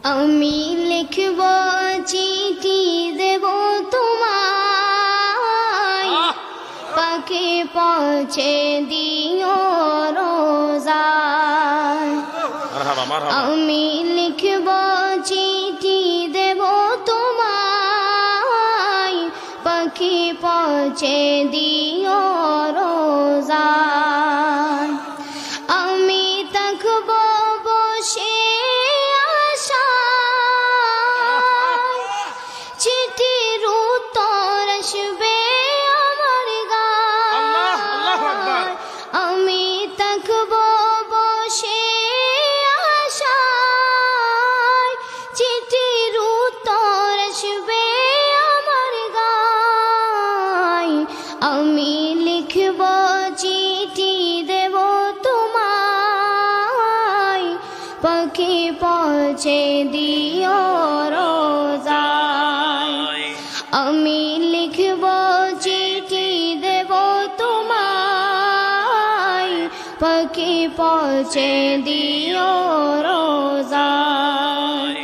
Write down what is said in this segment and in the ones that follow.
আমি লিখব চিঠি দেব তোমায়, পাখি পৌঁছে দিও রোজায়। আমি লিখব চিঠি দেব তোমায়, পাখি পৌঁছে দিও রোজায়। আমি থাকব বসে আশায়, চিঠির উত্তর আসবে আমার গায়। আমি থাকব বসে আশায়, চিঠির উত্তর আসবে আমার গায়। আমি লিখব চিঠি দেব তোমায়, পাখি পৌঁছে দিও রোজায়। আমি লিখব চিঠি দেব তোমায়, পাখি পৌঁছে দিও রোজায়।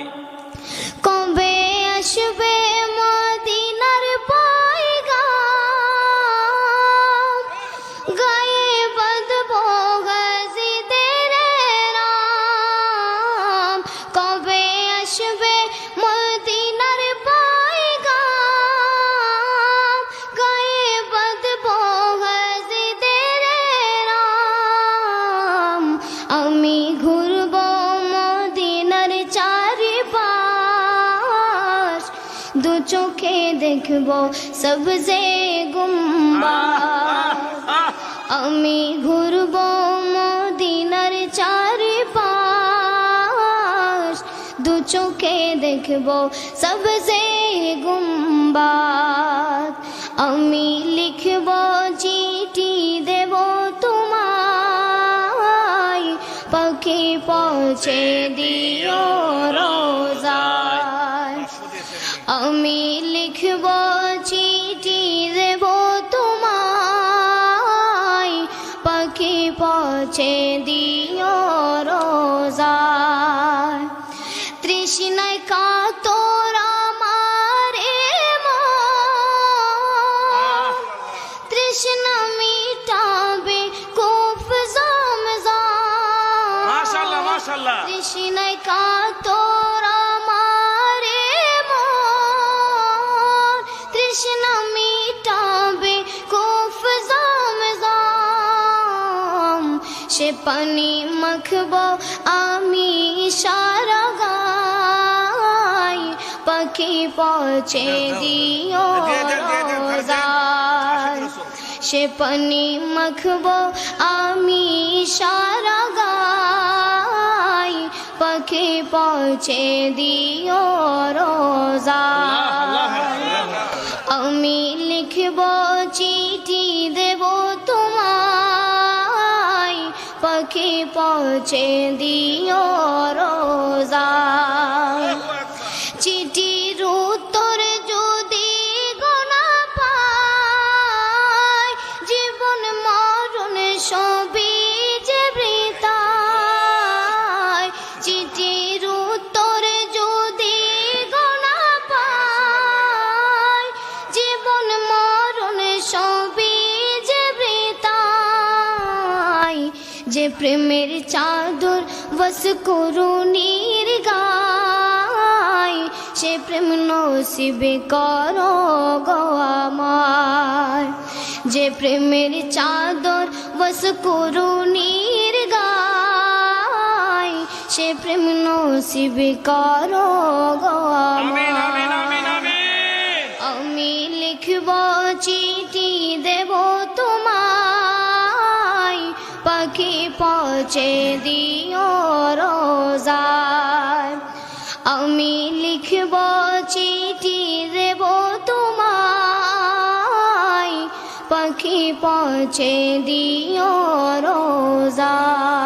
কবে আসবে মদিনার পয়গাম, গায়ে বাঁধব গাজীদের নাম। কবে আসবে মদিনার পয়গাম, গায়ে বাঁধব গাজীদের নাম। আমি ঘুরব মদিনার চারিপাশ, দু চোখে দেখব সবজে গুম্বাদ। আমি ঘুরব মদিনার চারিপাশ, দু চোখে দেখব সবজে গুম্বাদ। আমি লিখব চিঠি দেব তোমায়, পাখি পৌঁছে দিও রোজায়। আমি লিখব চিঠি দেব তোমায়, পাখি পৌঁছে দিও রোজায়। তৃষ্ণায় কাতর আমার মন, তৃষ্ণা মিটাবে কূপ জমজম। মাশাআল্লাহ মাশাআল্লাহ। তৃষ্ণায় কাতর আমার মন, তৃষ্ণা মিটাবে কূপ জমজম। সে পানি মাখব আমি সারা গায়, পাখি পৌঁছে দিও রোজায়। সে পানি মাখব আমি সারা গায়, পাখি পৌঁছে দিও রোজায়। আমি লিখব চিঠি দেব তোমায়, পাখি পৌঁছে দিও রোজায়। চিঠির উত্তর যদি গোনা পাই, জীবন মরণ সবই যে বৃথায়। চিঠির উত্তর যদি গোনা পাই, জীবন মরণ সবই যে বৃথায়। যে প্রেমের চাদর বস করুণীর গায়, সে প্রেম নসিব করো গো আমায়। যে প্রেমের চাদর বস করুণীর গায়, সে প্রেম নসিব করো গো আমায়। আমি লিখব চিঠি দেব তোমায়, পাখি পৌঁছে দিও রোজায়। আমি লিখব চিঠি দেব তোমায়, পাখি পৌঁছে দিও রোজায়।